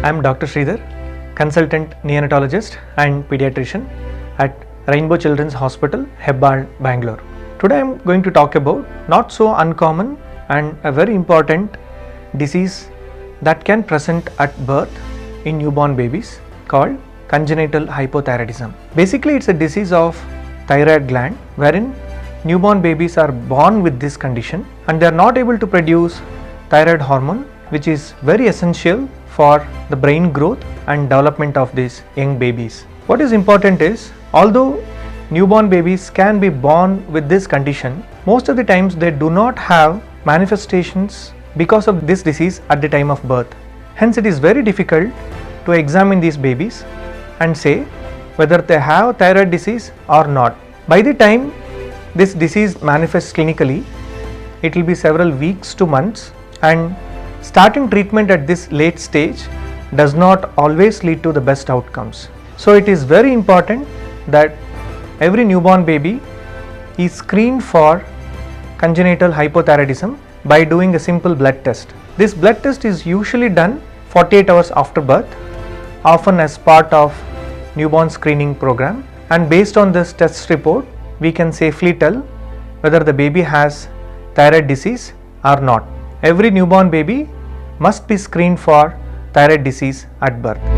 I am Dr. Sridhar, consultant neonatologist and pediatrician at Rainbow Children's Hospital, Hebbal, Bangalore. Today I am going to talk about not so uncommon and a very important disease that can present at birth in newborn babies called congenital hypothyroidism. Basically, it's a disease of thyroid gland wherein newborn babies are born with this condition and they are not able to produce thyroid hormone, which is very essential for the brain growth and development of these young babies. What is important is, although newborn babies can be born with this condition, most of the times they do not have manifestations because of this disease at the time of birth. Hence, it is very difficult to examine these babies and say whether they have thyroid disease or not. By the time this disease manifests clinically, it will be several weeks to months, and starting treatment at this late stage does not always lead to the best outcomes. So it is very important that every newborn baby is screened for congenital hypothyroidism by doing a simple blood test. This blood test is usually done 48 hours after birth, often as part of newborn screening program, and based on this test report we can safely tell whether the baby has thyroid disease or not. Every newborn baby must be screened for thyroid disease at birth.